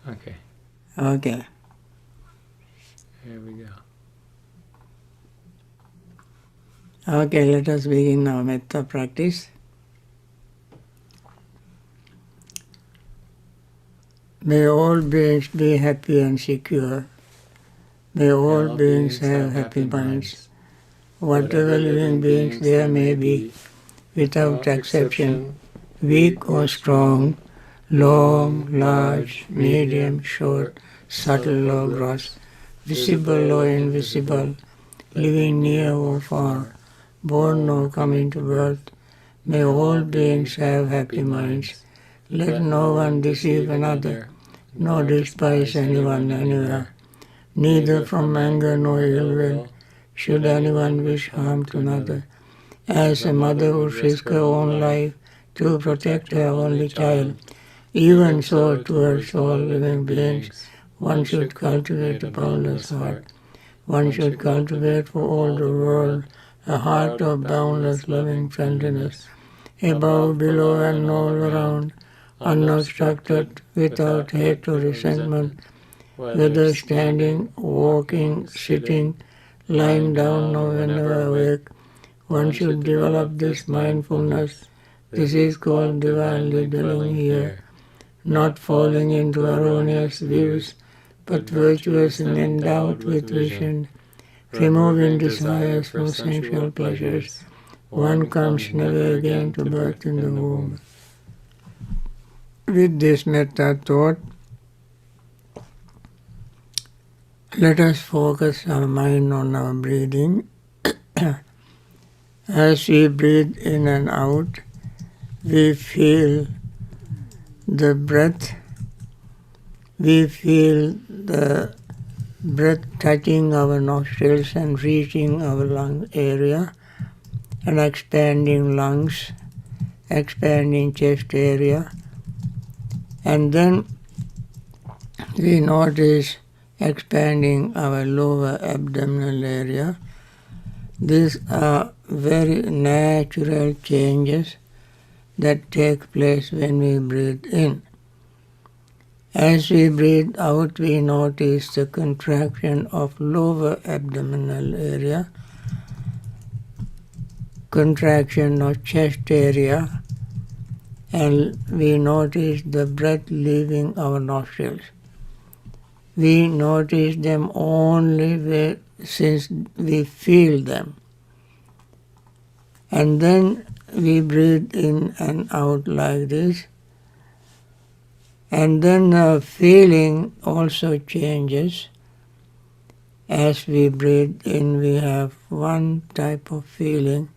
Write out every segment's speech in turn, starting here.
Okay. Okay. Here we go. Okay, let us begin our metta practice. May all beings be happy and secure. May all beings have happy minds. Whatever living beings there may be, without exception, weak or strong, long, large, medium, short, subtle or gross, visible or invisible, living near or far, born or coming to birth, may all beings have happy minds. Let no one deceive another, nor despise anyone anywhere. Neither from anger nor ill will should anyone wish harm to another. As a mother would risk her own life to protect her only child, even so towards all living beings, one should cultivate a boundless heart. One should cultivate for all the world a heart of boundless loving friendliness, above, below, and all around, unobstructed, without hate or resentment, whether standing, walking, sitting, lying down, or whenever awake. One should develop this mindfulness. This is called divinely dwelling here, not falling into erroneous views, but virtuous and endowed with vision, removing desires for sensual pleasures. One comes never again to birth in the womb. With this metta thought, let us focus our mind on our breathing. As we breathe in and out, we feel the breath. We feel the breath touching our nostrils and reaching our lung area and expanding lungs, expanding chest area. And then we notice expanding our lower abdominal area. These are very natural changes that take place when we breathe in. As we breathe out, we notice the contraction of lower abdominal area, contraction of chest area, and we notice the breath leaving our nostrils. We notice them only since we feel them. And then we breathe in and out like this. And then the feeling also changes. As we breathe in, we have one type of feeling.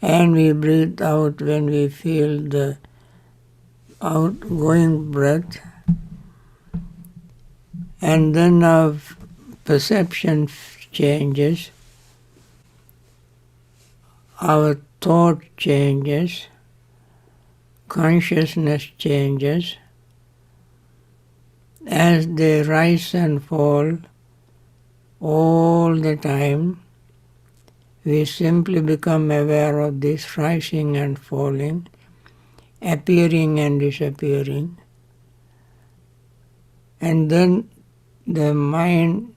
And we breathe out when we feel the outgoing breath. And then our perception changes. Our thought changes. Consciousness changes. As they rise and fall all the time, we simply become aware of this rising and falling, appearing and disappearing. And then the mind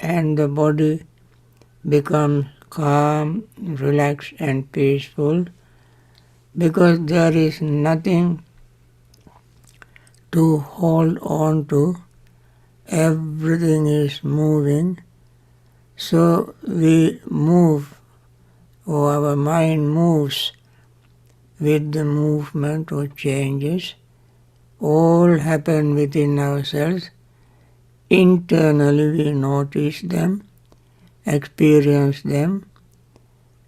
and the body become calm, relaxed and peaceful, because there is nothing to hold on to. Everything is moving. So we move, or our mind moves with the movement or changes. All happen within ourselves. Internally we notice them, experience them,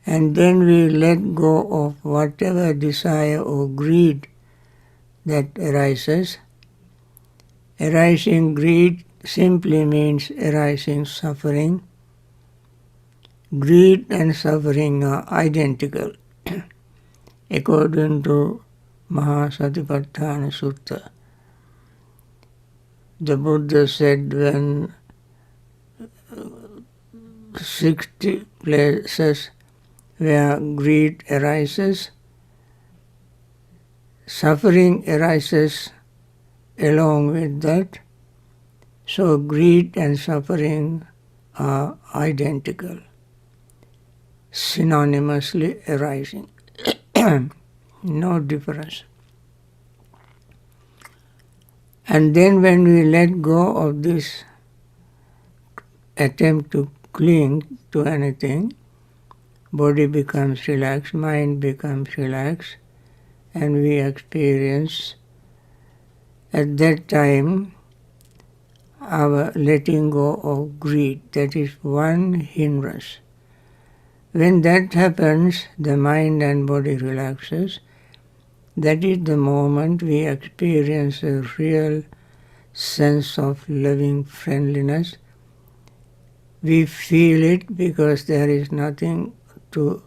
and then we let go of whatever desire or greed that arises. Arising greed simply means arising suffering. Greed and suffering are identical, according to Mahasatipatthana Sutta. The Buddha said when 60 places where greed arises, suffering arises along with that. So greed and suffering are identical, synonymously arising. No difference. And then when we let go of this attempt to cling to anything, body becomes relaxed, mind becomes relaxed, and we experience at that time our letting go of greed. That is one hindrance. When that happens, the mind and body relaxes. That is the moment we experience a real sense of loving friendliness. We feel it because there is nothing to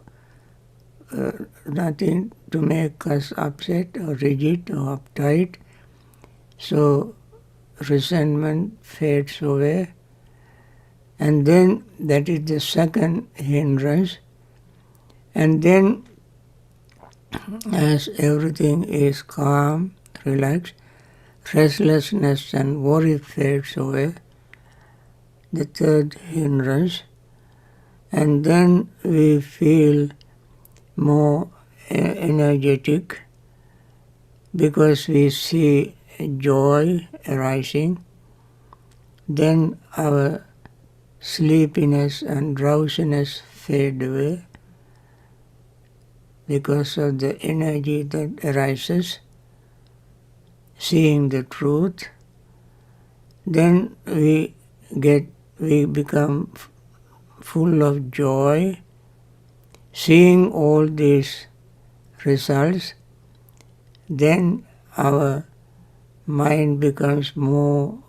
make us upset or rigid or uptight. So resentment fades away. And then that is the second hindrance. And then as everything is calm, relaxed, restlessness and worry fades away, the third hindrance, and then we feel more energetic because we see joy arising. Then our sleepiness and drowsiness fade away because of the energy that arises, seeing the truth. Then we become full of joy, seeing all these results. Then our mind becomes more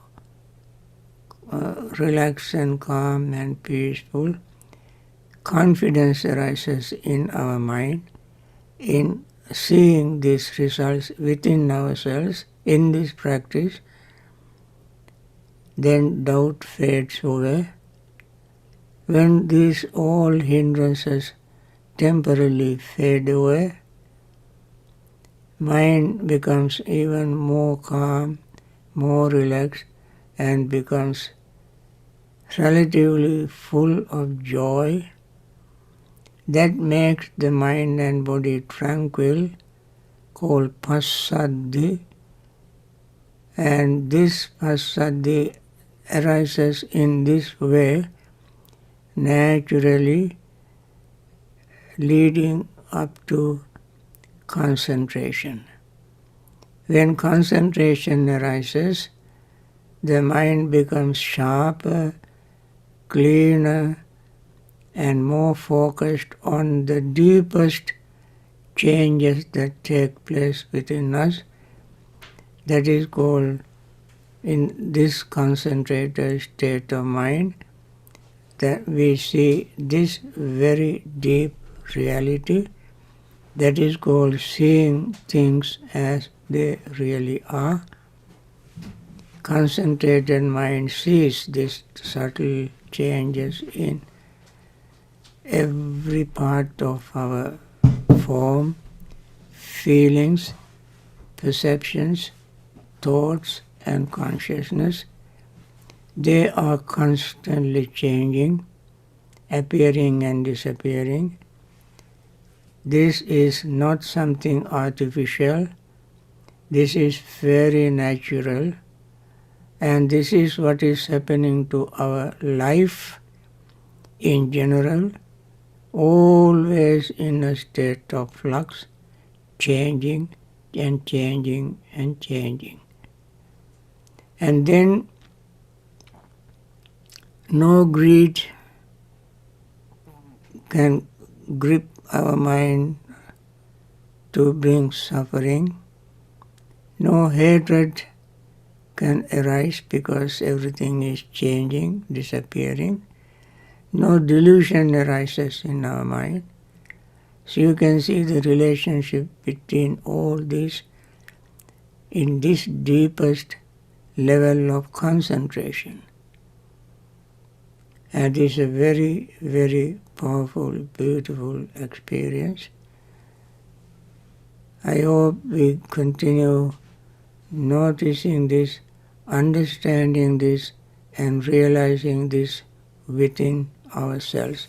relaxed and calm and peaceful. Confidence arises in our mind in seeing these results within ourselves in this practice. Then doubt fades away. When these all hindrances temporarily fade away, mind becomes even more calm, more relaxed, and becomes relatively full of joy. That makes the mind and body tranquil, called passaddhi. And this passaddhi arises in this way, naturally leading up to concentration. When concentration arises, the mind becomes sharper, cleaner, and more focused on the deepest changes that take place within us. That is called, in this concentrated state of mind, that we see this very deep reality. That is called seeing things as they really are. Concentrated mind sees these subtle changes in every part of our form, feelings, perceptions, thoughts, and consciousness. They are constantly changing, appearing and disappearing. This is not something artificial. This is very natural. And this is what is happening to our life in general, always in a state of flux, changing and changing and changing. And then no greed can grip our mind to bring suffering. No hatred can arise because everything is changing, disappearing. No delusion arises in our mind. So you can see the relationship between all these in this deepest level of concentration. And it is a very, very powerful, beautiful experience. I hope we continue noticing this, understanding this, and realizing this within ourselves.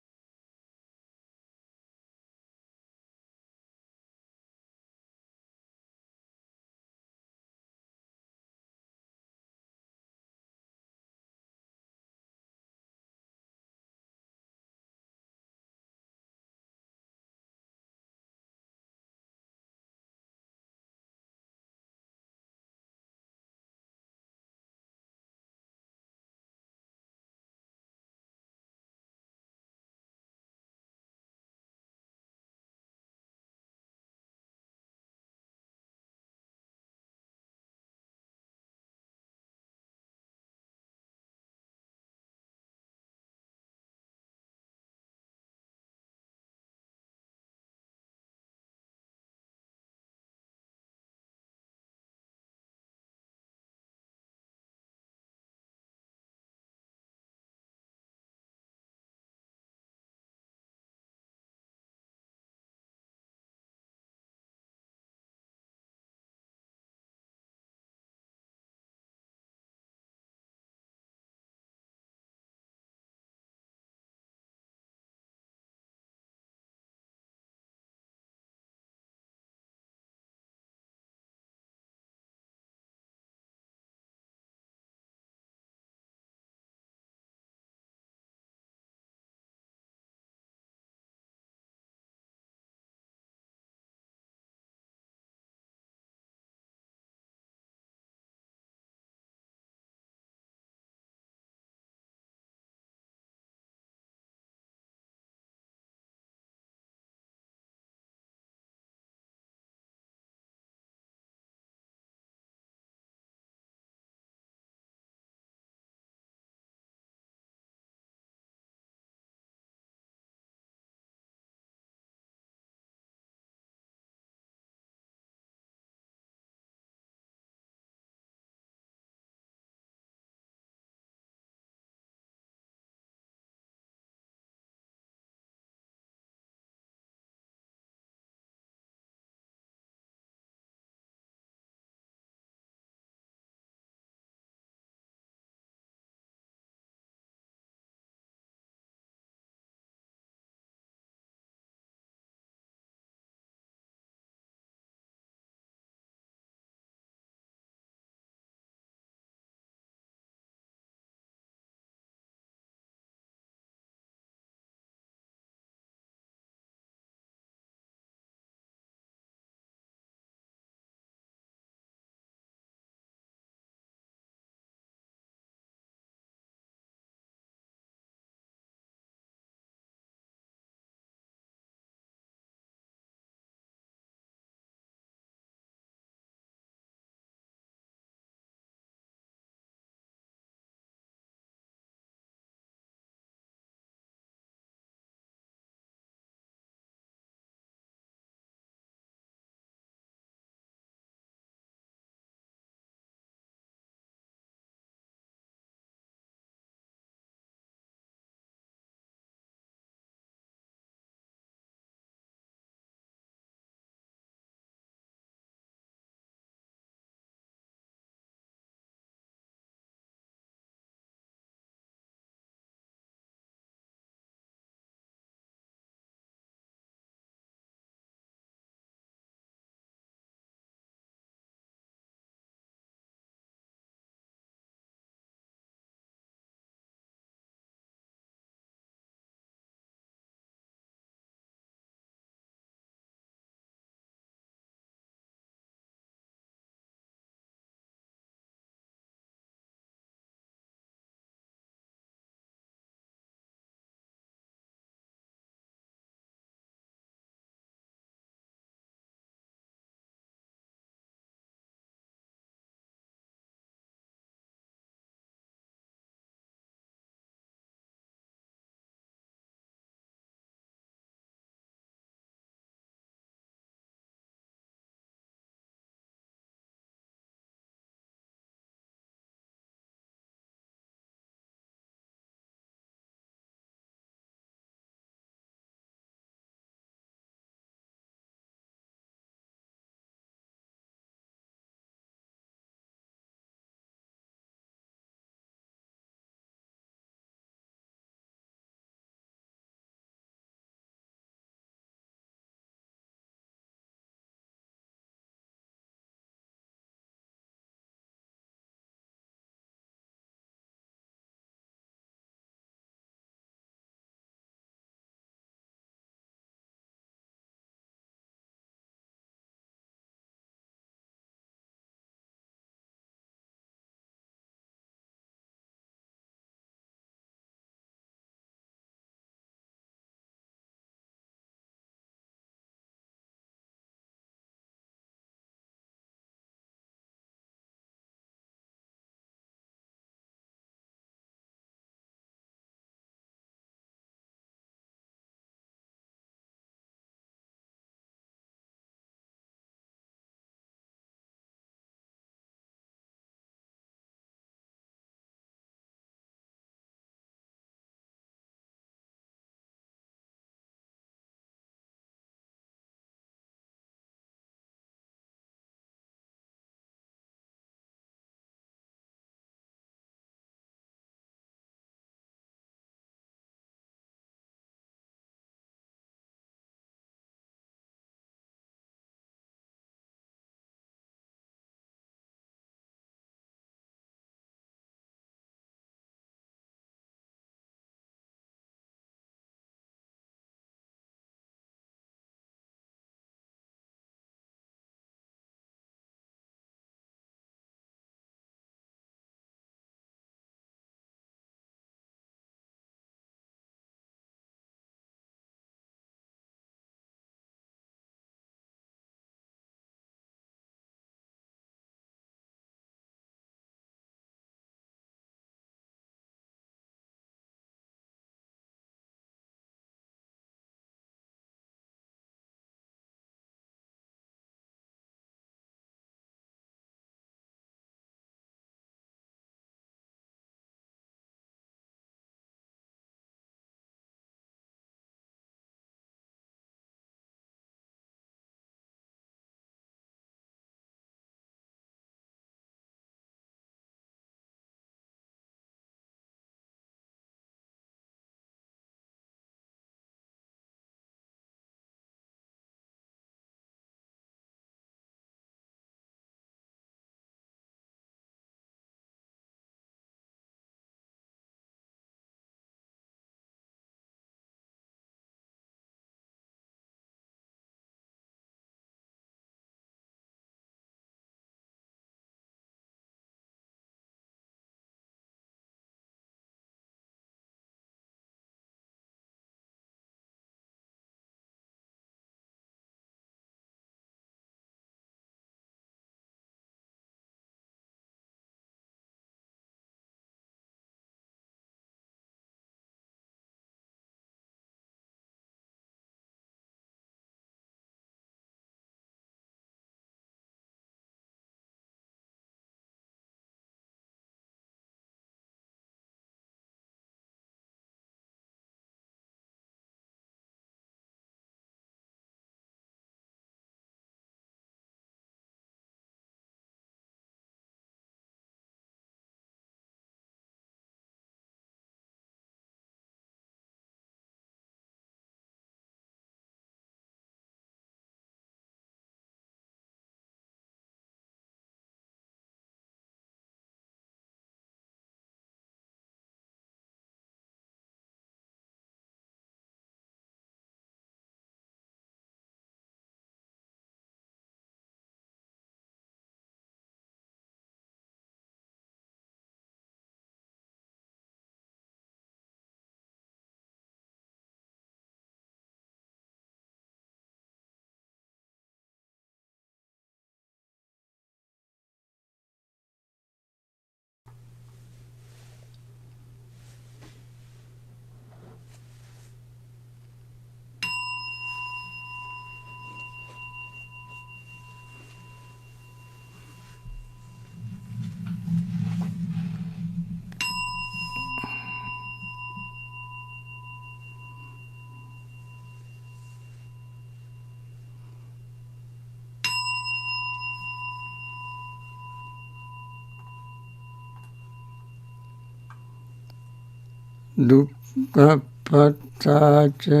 dukkha patta ca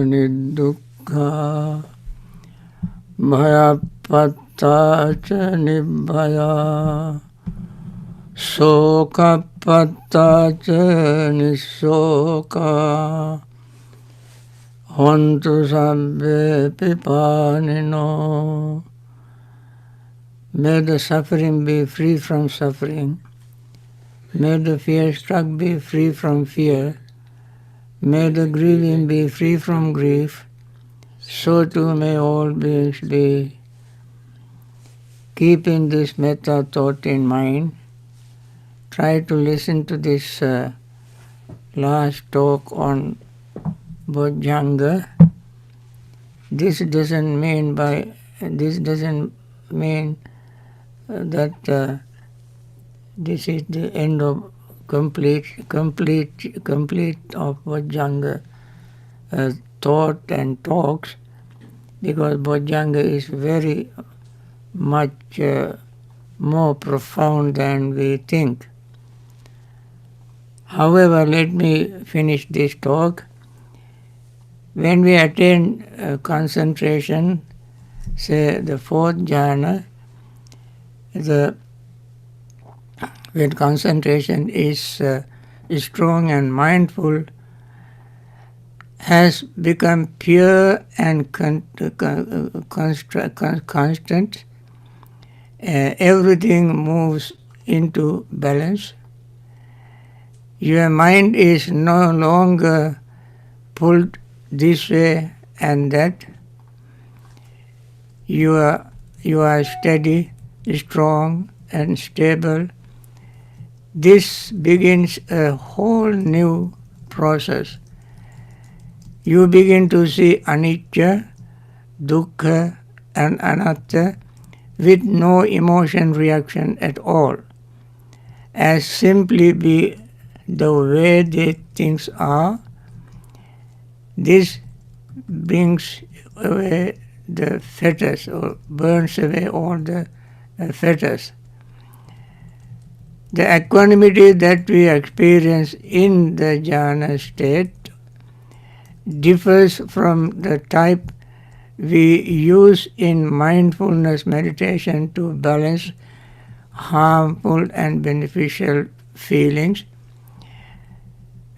nidukkha, bhaya patta ca nibbhaya, soka patta ca nisoka, hontu sabbe pipanino. May the suffering be free from suffering. May the fear-struck be free from fear. May the grieving be free from grief. So too may all beings be. Keeping this metta thought in mind, try to listen to this last talk on Bojjhanga. This doesn't mean that this is the end of complete of Bojjhanga thought and talks, because Bojjhanga is very much more profound than we think. However, let me finish this talk. When we attain concentration, say the fourth jhana, when concentration is strong and mindful, has become pure and constant, everything moves into balance. Your mind is no longer pulled this way and that. You are steady, strong, and stable. This begins a whole new process. You begin to see anicca, dukkha, and anatta with no emotion reaction at all, as simply be the way the things are. This brings away the fetters, or burns away all the fetters. The equanimity that we experience in the jhana state differs from the type we use in mindfulness meditation to balance harmful and beneficial feelings.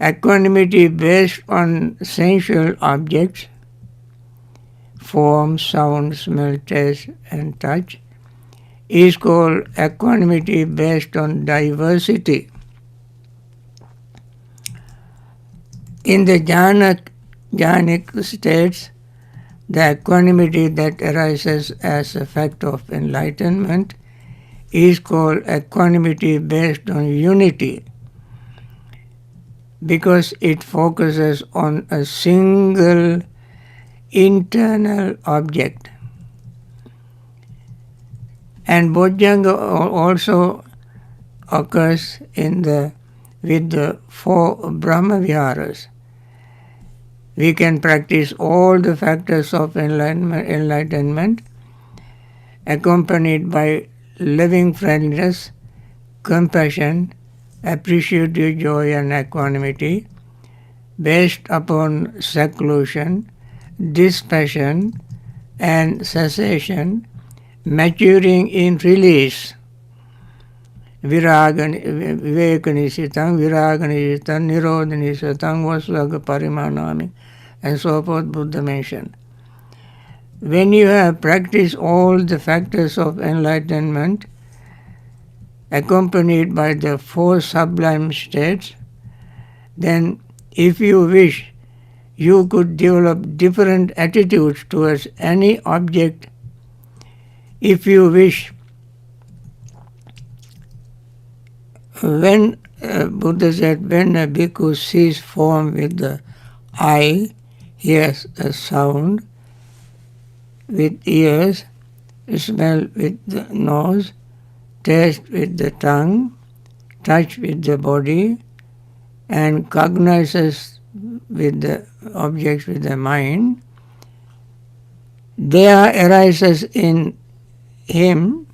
Equanimity based on sensual objects, form, sound, smell, taste, and touch, is called equanimity based on diversity. In the jhanic states, the equanimity that arises as a fact of enlightenment is called equanimity based on unity, because it focuses on a single internal object. And Bojjhanga also occurs with the four Brahmaviharas. We can practice all the factors of enlightenment accompanied by loving friendliness, compassion, appreciative joy, and equanimity, based upon seclusion, dispassion, and cessation, maturing in release. Vivekanishitam, Viraganishitam, Nirodhanishitam, Vasvaga Parimanami, and so forth Buddha mentioned. When you have practiced all the factors of enlightenment, accompanied by the four sublime states, then if you wish, you could develop different attitudes towards any object. If you wish, when Buddha said, when a bhikkhu sees form with the eye, hears a sound with ears, smell with the nose, taste with the tongue, touch with the body, and cognizes with the objects with the mind, there arises in him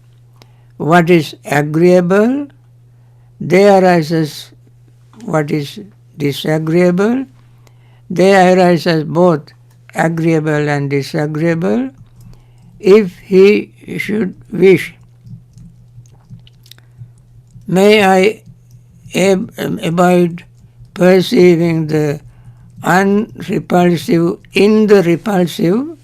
what is agreeable, there arises what is disagreeable, they arise as both agreeable and disagreeable. If he should wish, may I abide perceiving the unrepulsive in the repulsive,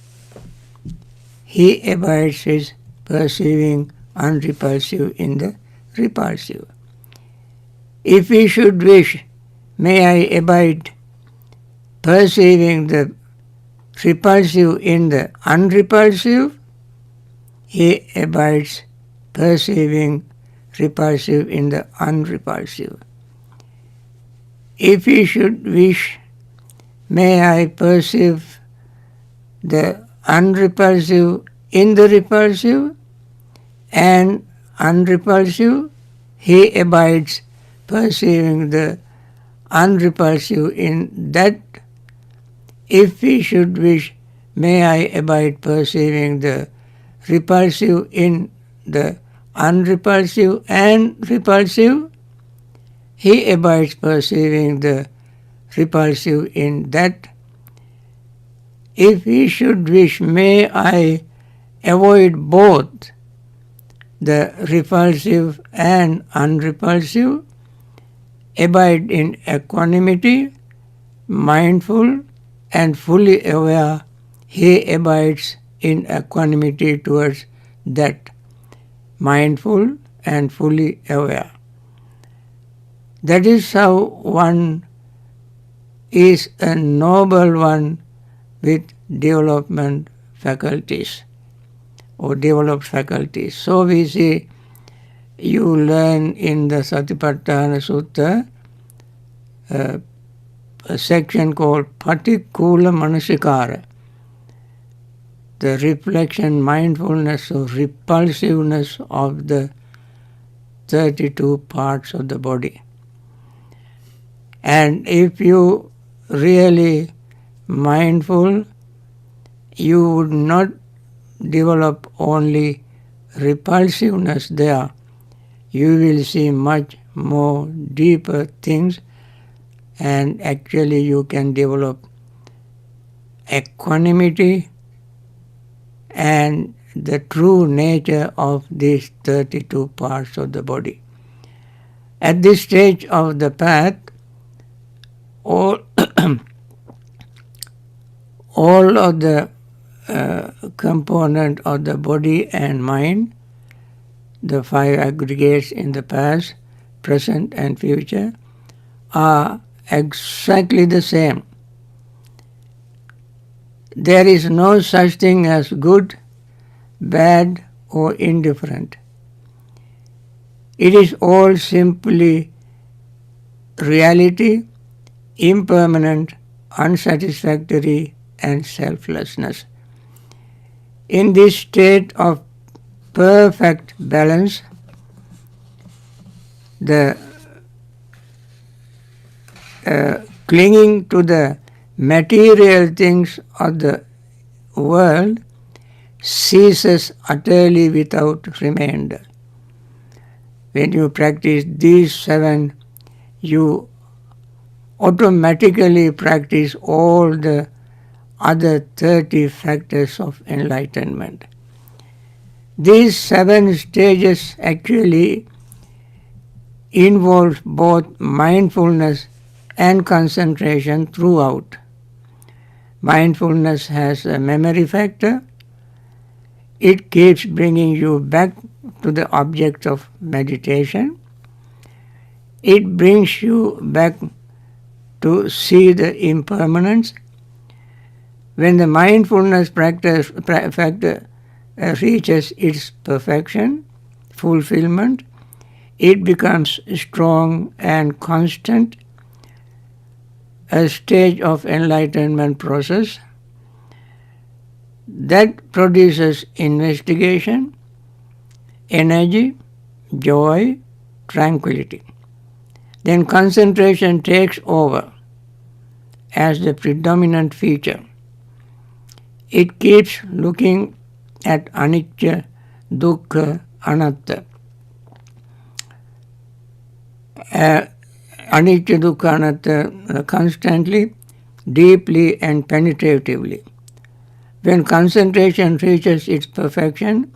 he abides his perceiving unrepulsive in the repulsive. If he should wish, may I abide perceiving the repulsive in the unrepulsive, he abides perceiving repulsive in the unrepulsive. If he should wish, may I perceive the unrepulsive in the repulsive and unrepulsive, he abides perceiving the unrepulsive in that. If he should wish, may I abide perceiving the repulsive in the unrepulsive and repulsive, he abides perceiving the repulsive in that. If he should wish, may I avoid both the repulsive and unrepulsive, abide in equanimity, mindful and fully aware, he abides in equanimity towards that, mindful and fully aware. That is how one is a noble one with development faculties or developed faculties. So we see, you learn in the Satipatthana Sutta a section called Patikula Manasikara, the reflection, mindfulness or repulsiveness of the 32 parts of the body. And if you really mindful, you would not develop only repulsiveness there. You will see much more deeper things, and actually you can develop equanimity and the true nature of these 32 parts of the body. At this stage of the path, all of the component of the body and mind, the 5 aggregates in the past, present and future, are exactly the same. There is no such thing as good, bad or indifferent. It is all simply reality, impermanent, unsatisfactory and selflessness. In this state of perfect balance, the clinging to the material things of the world ceases utterly without remainder. When you practice these 7, you automatically practice all the other 30 factors of enlightenment. These 7 stages actually involve both mindfulness and concentration throughout. Mindfulness has a memory factor. It keeps bringing you back to the object of meditation. It brings you back to see the impermanence. When the mindfulness factor reaches its perfection, fulfillment, it becomes strong and constant, a stage of enlightenment process that produces investigation, energy, joy, tranquility. Then concentration takes over as the predominant feature. It keeps looking at anicca, dukkha, anatta. anicca dukkha anatta constantly, deeply and penetratively. When concentration reaches its perfection,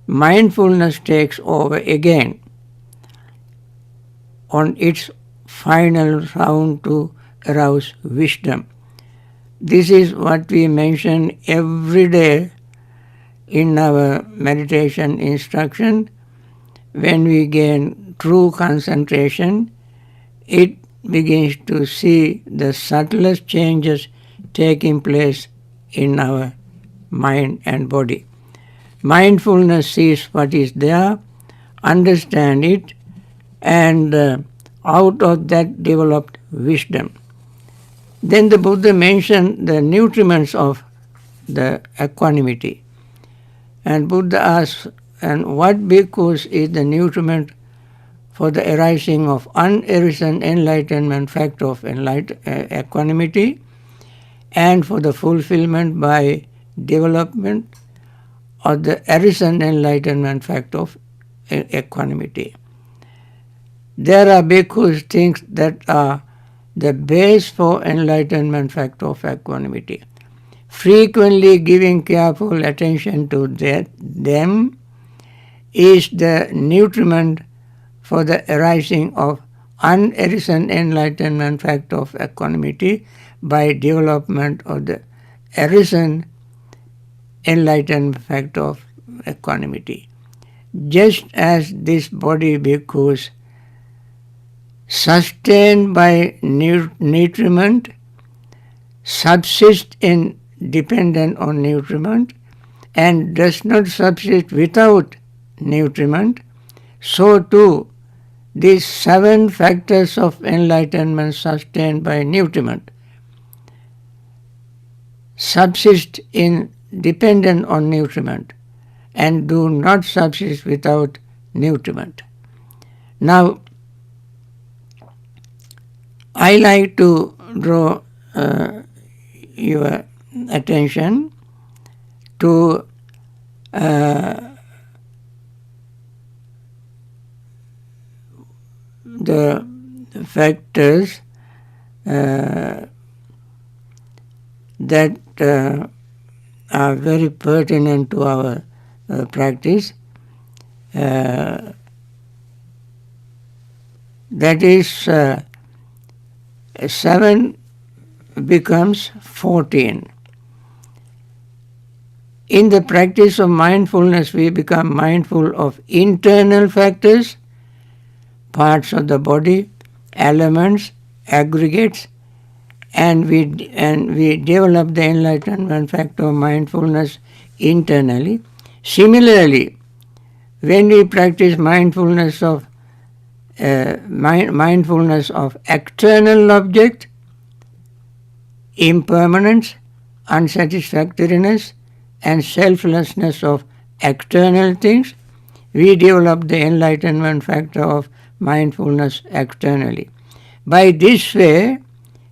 mindfulness takes over again on its final round to arouse wisdom. This is what we mention every day in our meditation instruction. When we gain true concentration, it begins to see the subtlest changes taking place in our mind and body. Mindfulness sees what is there, understand it, and out of that developed wisdom. Then the Buddha mentioned the nutriments of the equanimity. And Buddha asks, and what bhikkhus is the nutriment for the arising of unarisen enlightenment fact of equanimity, and for the fulfillment by development of the arisen enlightenment fact of equanimity. There are bhikkhus things that are the base for enlightenment fact of equanimity. Frequently giving careful attention to them is the nutriment for the arising of unarisen enlightenment fact of equanimity by development of the arisen enlightenment fact of equanimity. Just as this body bhikkhus sustained by nutriment subsist in dependent on nutriment and does not subsist without nutriment, so too these 7 factors of enlightenment sustained by nutriment subsist in dependent on nutriment and do not subsist without nutriment. Now, I like to draw your attention to the factors that are very pertinent to our practice. That is 7 becomes 14. In the practice of mindfulness, we become mindful of internal factors, parts of the body, elements, aggregates, and we develop the enlightenment factor of mindfulness internally. Similarly, when we practice mindfulness of external object, impermanence, unsatisfactoriness, and selflessness of external things, we develop the enlightenment factor of mindfulness externally. By this way,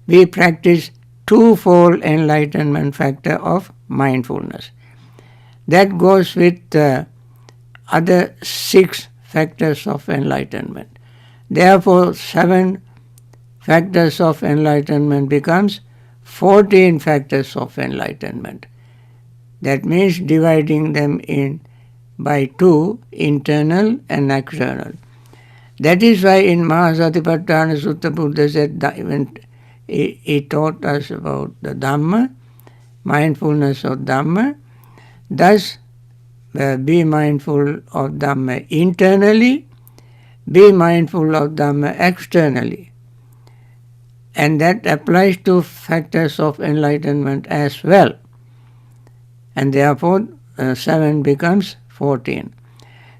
we practice twofold enlightenment factor of mindfulness. That goes with the other 6 factors of enlightenment. Therefore, 7 factors of enlightenment becomes 14 factors of enlightenment. That means dividing them in by 2, internal and external. That is why in Mahasatipatthana Sutta Buddha said, when he taught us about the Dhamma, mindfulness of Dhamma, thus be mindful of Dhamma internally, be mindful of Dhamma externally. And that applies to factors of enlightenment as well. And therefore 7 becomes 14.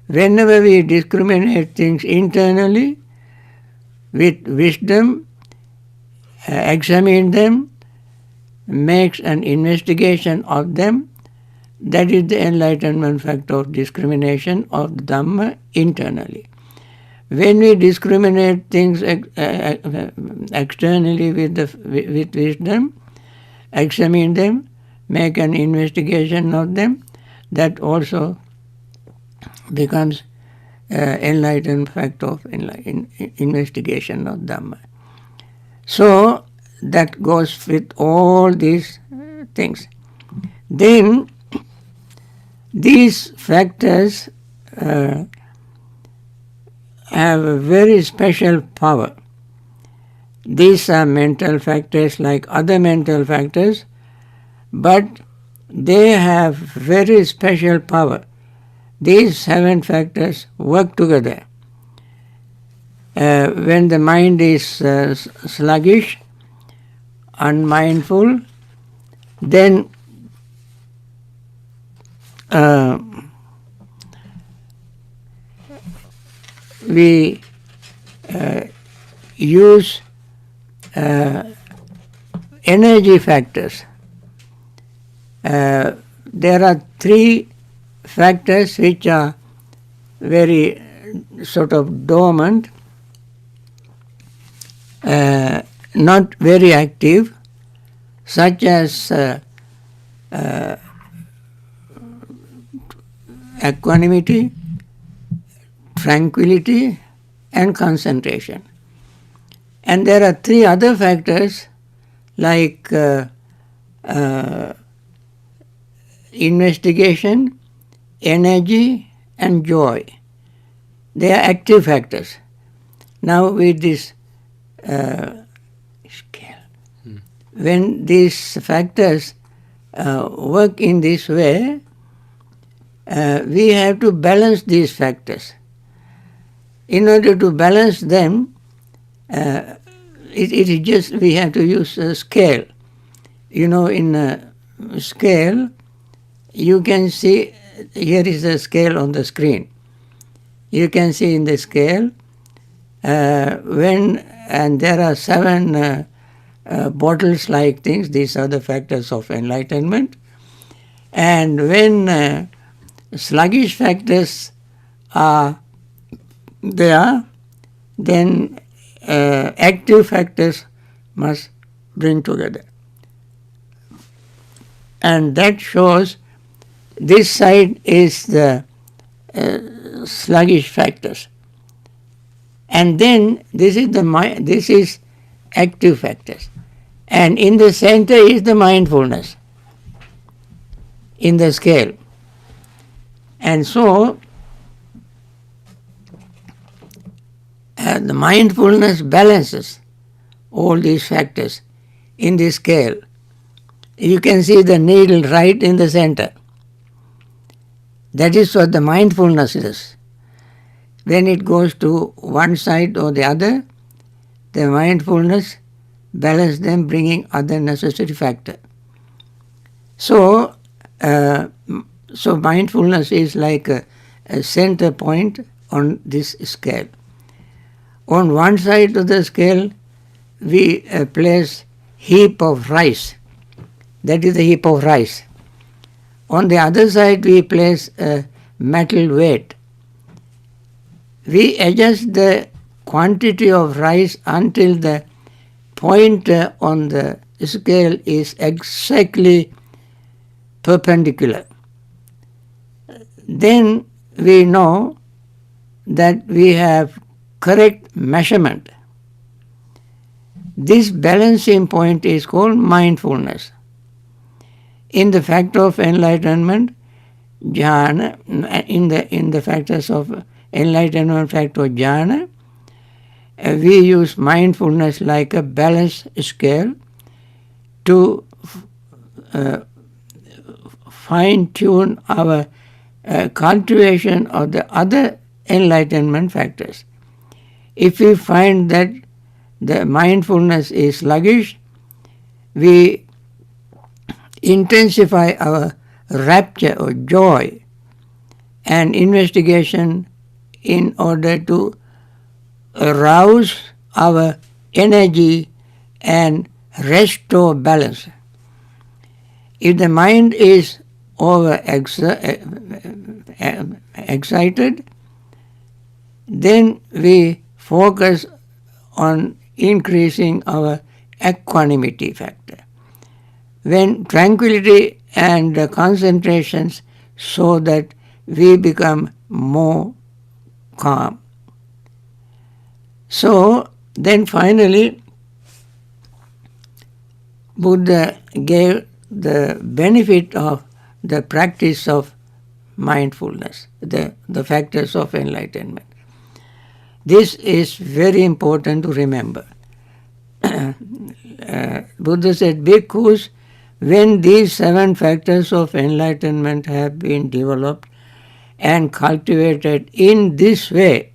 Whenever we discriminate things internally with wisdom, examine them, makes an investigation of them, that is the enlightenment factor of discrimination of Dhamma internally. When we discriminate things externally with wisdom, examine them, make an investigation of them, that also becomes enlightened fact of investigation of Dhamma. So that goes with all these things. Then these factors have a very special power. These are mental factors like other mental factors, but they have very special power. These 7 factors work together. When the mind is sluggish, unmindful, then we use energy factors. There are 3 factors which are very sort of dormant, not very active, such as equanimity, tranquility, and concentration. And there are 3 other factors like investigation, energy, and joy. They are active factors. Now with this scale, when these factors work in this way, we have to balance these factors. In order to balance them, it is just we have to use a scale. You know, in a scale, you can see, here is a scale on the screen. You can see in the scale and there are 7 bottles-like things. These are the factors of enlightenment. And when sluggish factors are there, then active factors must bring together. And that shows this side is the sluggish factors. And then this is active factors. And in the center is the mindfulness in the scale. And so the mindfulness balances all these factors in this scale. You can see the needle right in the center. That is what the mindfulness is. When it goes to one side or the other, the mindfulness balances them, bringing other necessary factor. So mindfulness is like a center point on this scale. On one side of the scale, we place heap of rice. That is the heap of rice. On the other side, we place a metal weight. We adjust the quantity of rice until the point on the scale is exactly perpendicular. Then we know that we have correct measurement. This balancing point is called mindfulness. In the factor of enlightenment, jhana, in the factors of enlightenment factor jhana, we use mindfulness like a balance scale to fine-tune our cultivation of the other enlightenment factors. If we find that the mindfulness is sluggish, we intensify our rapture or joy and investigation in order to arouse our energy and restore balance. If the mind is excited, then we focus on increasing our equanimity factor. When tranquility and concentrations so that we become more calm. So then finally Buddha gave the benefit of the practice of mindfulness, the factors of enlightenment. This is very important to remember. Buddha said, bhikkhus, when these 7 factors of enlightenment have been developed and cultivated in this way,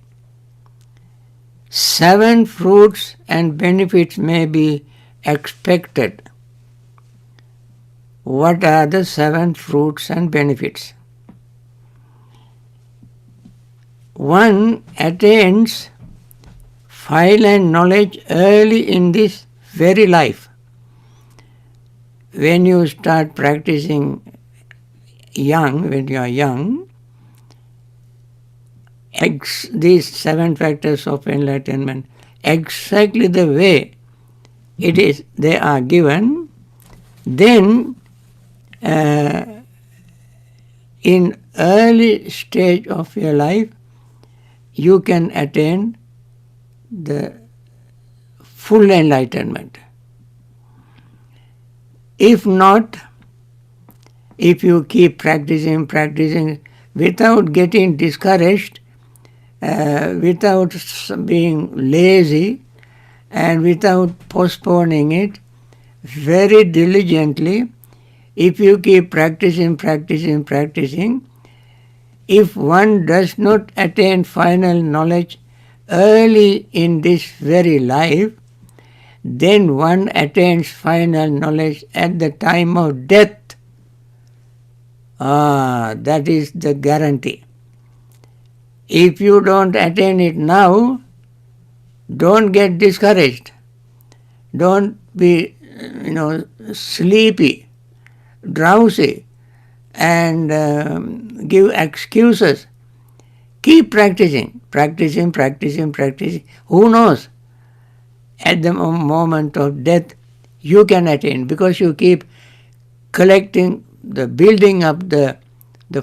7 fruits and benefits may be expected. What are the 7 fruits and benefits? 1 attains final knowledge early in this very life. When you start practicing when you are young, these 7 factors of enlightenment, exactly the way they are given, then in early stage of your life, you can attain the full enlightenment. If not, if you keep practicing without getting discouraged, without being lazy, and without postponing it, very diligently, if you keep practicing, if one does not attain final knowledge early in this very life, then one attains final knowledge at the time of death. That is the guarantee. If you don't attain it now, don't get discouraged. Don't be, sleepy, drowsy, and give excuses. Keep practicing. Who knows? At the moment of death, you can attain, because you keep building up the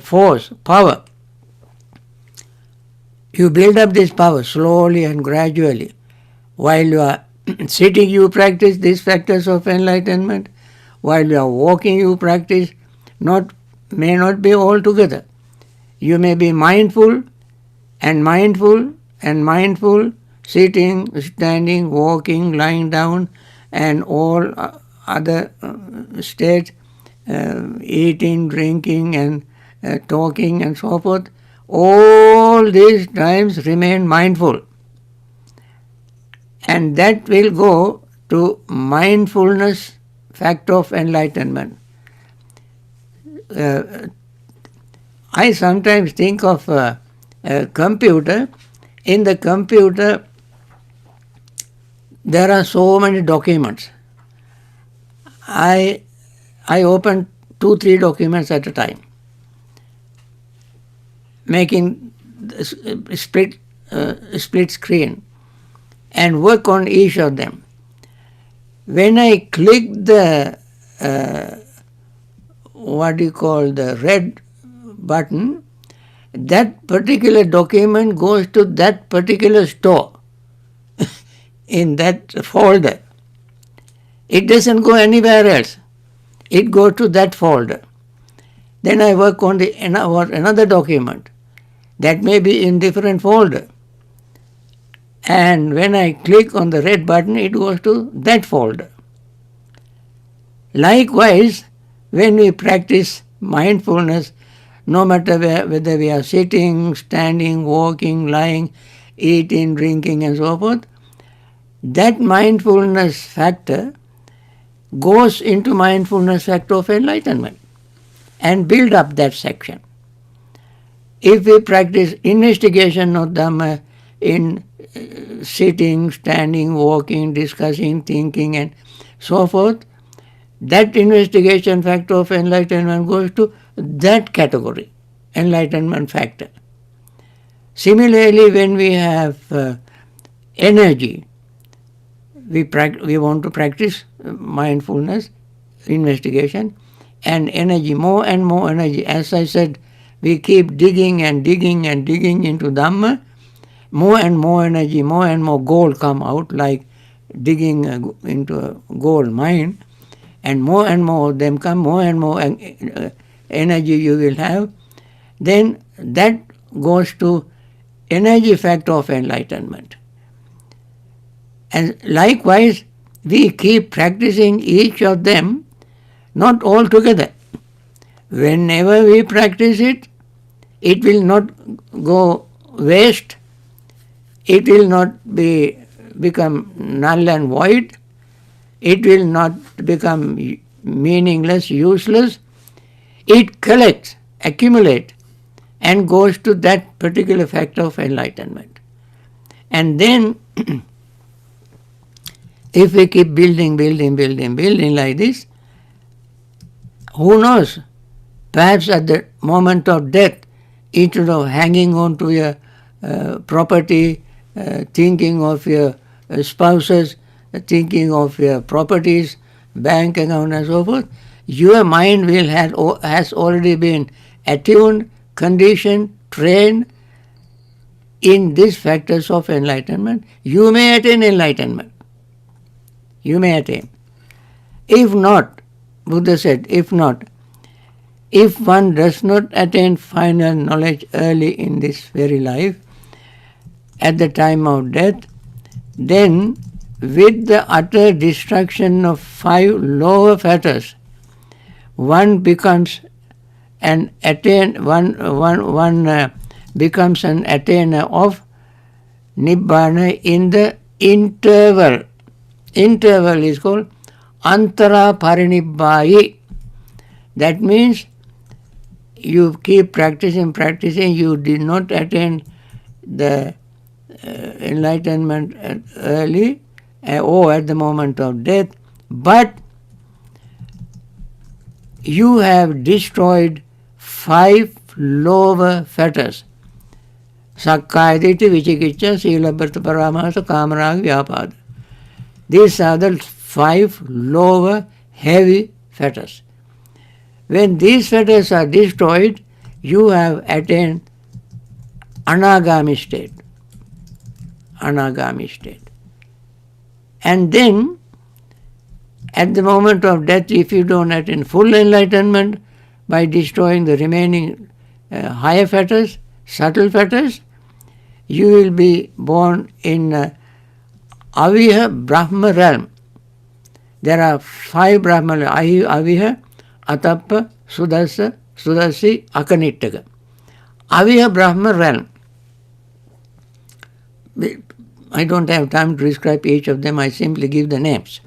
force, power. You build up this power slowly and gradually. While you are sitting, you practice these factors of enlightenment. While you are walking, you practice. May not be all together. You may be mindful, sitting, standing, walking, lying down, and all other states, eating, drinking, and talking, and so forth. All these times remain mindful. And that will go to mindfulness factor of enlightenment. I sometimes think of a computer. In the computer, there are so many documents. I open 2-3 documents at a time, making split screen, and work on each of them. When I click the the red button, that particular document goes to that particular store in that folder. It doesn't go anywhere else. It goes to that folder. Then I work on another document that may be in different folder. And when I click on the red button, it goes to that folder. Likewise, when we practice mindfulness, no matter whether we are sitting, standing, walking, lying, eating, drinking, and so forth, that mindfulness factor goes into mindfulness factor of enlightenment and build up that section. If we practice investigation of Dhamma in sitting, standing, walking, discussing, thinking, and so forth, that investigation factor of enlightenment goes to that category, enlightenment factor. Similarly, when we have energy, we want to practice mindfulness, investigation, and energy, more and more energy. As I said, we keep digging into Dhamma, more and more energy, more gold come out, like digging into a gold mine. and more, then come more and more energy you will have, then that goes to energy factor of enlightenment. And likewise, we keep practicing each of them, not all together. Whenever we practice it, it will not go waste, it will not become null and void, it will not become meaningless, useless. It collects, accumulates, and goes to that particular factor of enlightenment. And then, if we keep building like this, who knows, perhaps at the moment of death, instead of hanging on to your property, thinking of your spouses, thinking of your properties, bank account and so forth, your mind has already been attuned, conditioned, trained in these factors of enlightenment. You may attain enlightenment. You may attain. If not, Buddha said, if one does not attain final knowledge early in this very life, at the time of death, then with the utter destruction of 5 lower fetters, one becomes an attainer of Nibbana in the interval. Interval is called Antara Parinibbayi. That means you keep practicing, you did not attain the enlightenment early or at the moment of death, but you have destroyed 5 lower fetters. Sakkaya Ditthi, Vicikicca, Silabbata Paramasa, Kamarag, Vyapada. These are the 5 lower heavy fetters. When these fetters are destroyed, you have attained anagami state. Anagami state. And then, at the moment of death, if you don't attain full enlightenment by destroying the remaining higher fetters, subtle fetters, you will be born in Aviha Brahma realm. There are 5 Brahma realms: Aviha, Atappa, Sudasa, Sudasi, Akanittaka. Aviha Brahma realm. I don't have time to describe each of them, I simply give the names.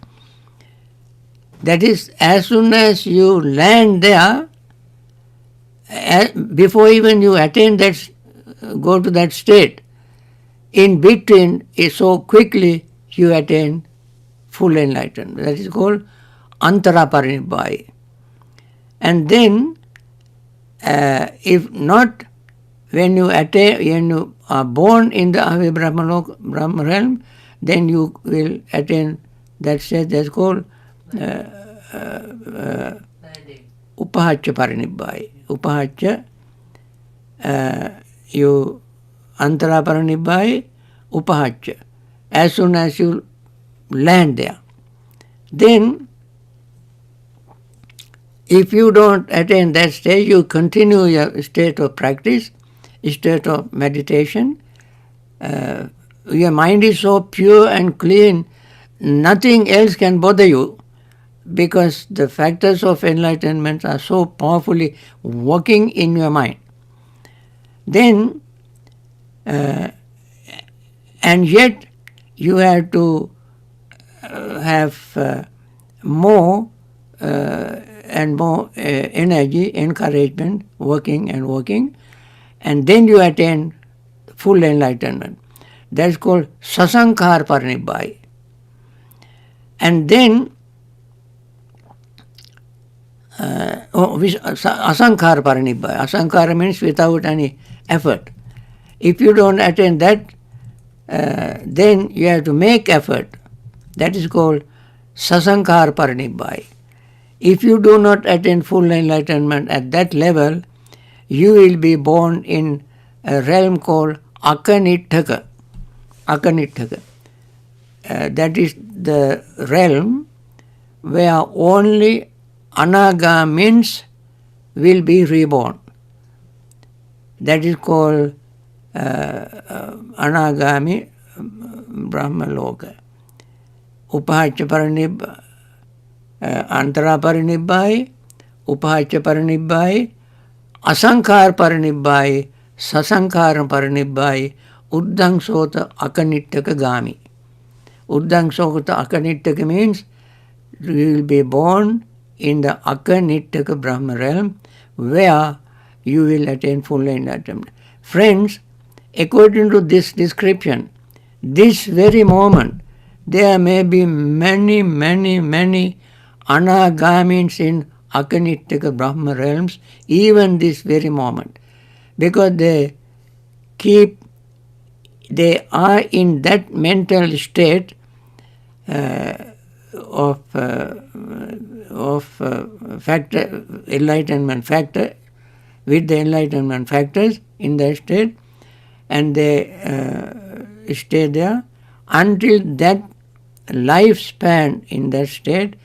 That is, as soon as you land there, before even you attain that, go to that state, in between, so quickly you attain full enlightenment. That is called Antara Parinibbayi. And then, if not, when you are born in the Avi Brahma realm, then you will attain that state that's called Upahacca Parinibbayi. Upahacca, you Antara Parinibbayi, Upahacca. As soon as you land there. Then, if you don't attain that stage, you continue your state of practice, state of meditation. Your mind is so pure and clean, nothing else can bother you, because the factors of enlightenment are so powerfully working in your mind. Then, and yet you have to have more and more energy, encouragement, working, and then you attain full enlightenment. That's called Sasankhar Parinibbayi. And then Asankhar Parinibbayi. Asankhara means without any effort. If you don't attain that, then you have to make effort. That is called Sasankhar Parinibbayi. If you do not attain full enlightenment at that level, you will be born in a realm called Akanittaka. Akanittaka. That is the realm where only anagamins will be reborn. That is called anagami Brahmaloka. Upahacha Paranibba, Antara Paranibbai, Upahacha Paranibbai, Asankar Paranibbai, Sasankara Paranibbai, Uddhang Sota Akanittaka Gami. Uddhang Sota Akanittaka means you will be born in the Akanittaka Brahma realm where you will attain full enlightenment. Friends, according to this description, this very moment, there may be many anagamins in Akanittaka Brahma realms, even this very moment, because they are in that mental state of factor, enlightenment factor, with the enlightenment factors in that state, and they stay there until that lifespan in that state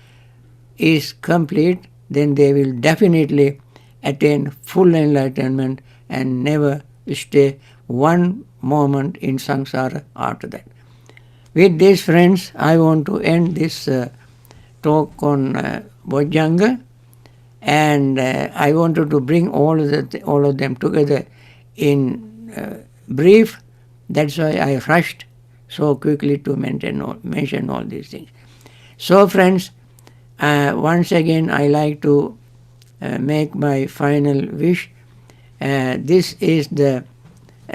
is complete. Then they will definitely attain full enlightenment and never stay one moment in samsara after that. With this, friends, I want to end this talk on Bojjhanga, and I wanted to bring all of them together in brief. That's why I rushed so quickly to mention all these things. So, friends, once again, I like to make my final wish. This is the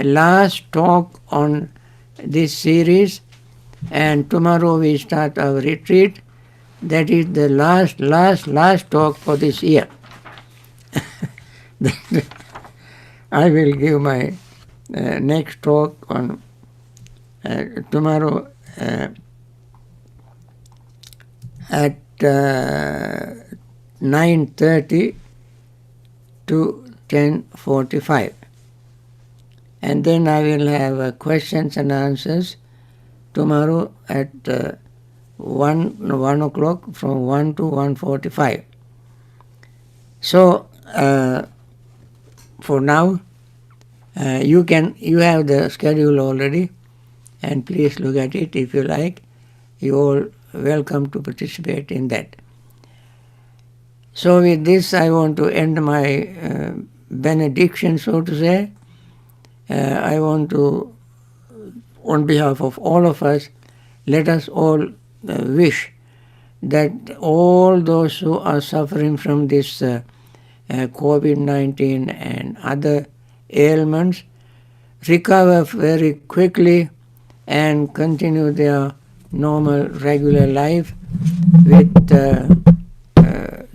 last talk on this series, and tomorrow we start our retreat. That is the last talk for this year. I will give my next talk on tomorrow at 9:30 to 10:45. And then I will have questions and answers tomorrow at 1 o'clock, from 1 to 1:45. So for now, you have the schedule already, and please look at it if you like. You all welcome to participate in that. So with this, I want to end my benediction, so to say. I want to, on behalf of all of us, let us all wish that all those who are suffering from this COVID-19 and other ailments recover very quickly and continue their normal, regular life with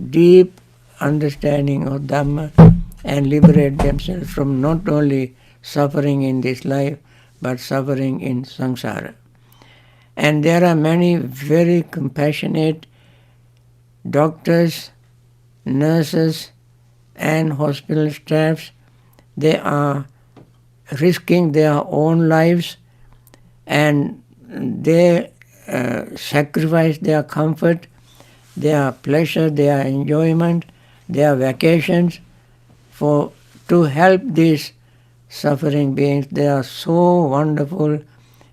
deep understanding of Dhamma and liberate themselves from not only suffering in this life but suffering in samsara. And there are many very compassionate doctors, nurses, and hospital staffs. They are risking their own lives, and they sacrifice their comfort, their pleasure, their enjoyment, their vacations to help these suffering beings. They are so wonderful,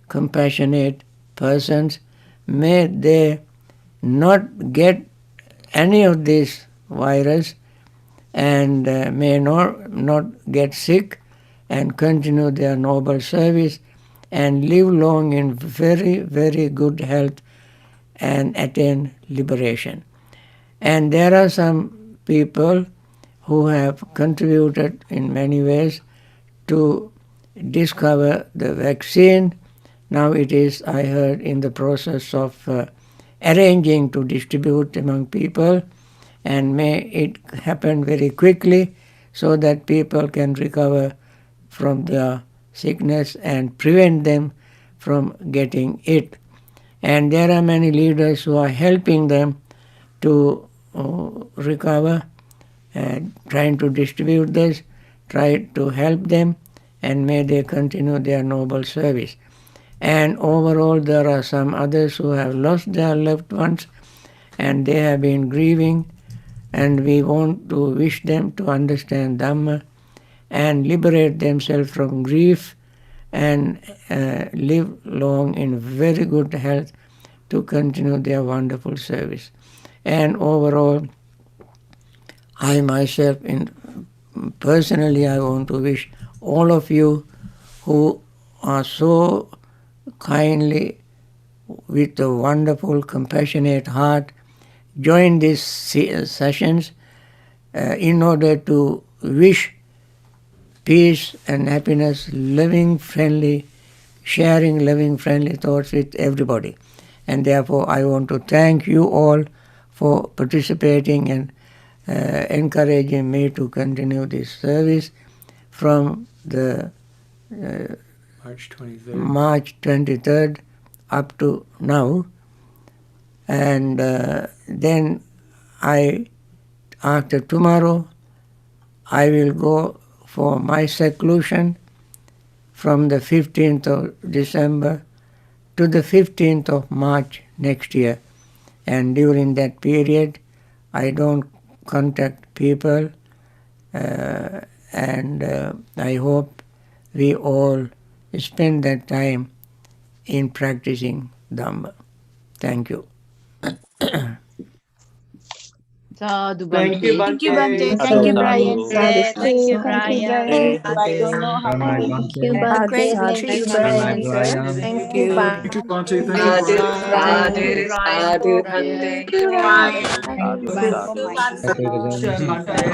compassionate persons. May they not get any of this virus, and may not get sick, and continue their noble service and live long in very, very good health and attain liberation. And there are some people who have contributed in many ways to discover the vaccine. Now it is, I heard, in the process of arranging to distribute among people, and may it happen very quickly so that people can recover from their sickness and prevent them from getting it. And there are many leaders who are helping them to recover, trying to distribute this, try to help them, and may they continue their noble service. And overall, there are some others who have lost their loved ones, and they have been grieving, and we want to wish them to understand Dhamma and liberate themselves from grief and live long in very good health to continue their wonderful service. And overall, I myself, personally, I want to wish all of you who are so kindly, with a wonderful, compassionate heart, join these sessions in order to wish peace and happiness, loving, friendly, sharing loving, friendly thoughts with everybody. And therefore, I want to thank you all for participating and encouraging me to continue this service from the March 23rd up to now. And then after tomorrow, I will go for my seclusion from the 15th of December to the 15th of March next year. And during that period, I don't contact people, and I hope we all spend that time in practicing Dhamma. Thank you. Sadhu Thank you, Bhante. Thank you, Bhante. Bhante. Thank Sadhu, you, sadhu. Brian. Thank Thank you, you. Thank you, Brian. Brian. I don't know how to Pranay, do. Bhante. Have a great Sadhu, retreat, my Pranay, friends. Brian. Thank you. Thank you, Bhante. Thank you, Sadhu, Bhante. sadhu, Sadhu, Bhante. Thank you, Brian. Thank you, Thank you Bhante. for my Thank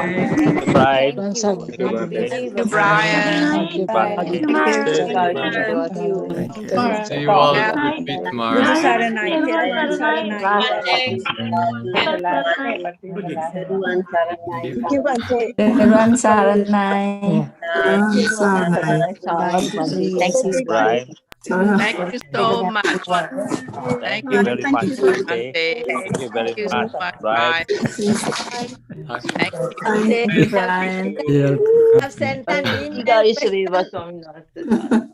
you, Brian. Thank you. Thank you, Thank Bhante. you, Sadhu, Brian. Thank you, sadhu. Jodu. Thank you. See you all at the retreat Guru tomorrow. Saranai, Teruvan Saranai. Thank you, Bhante. Everyone, Saranai. Sadhu Bhante. Thank you, Everybody. Brian. Thank you so much. Thank you so Thank you, much, Bhante. Bhante. Thank you so much, Brian. Thank you. Bhante, Thank you, Brian. have sent an Bhante G email. Gayatri Vasamina.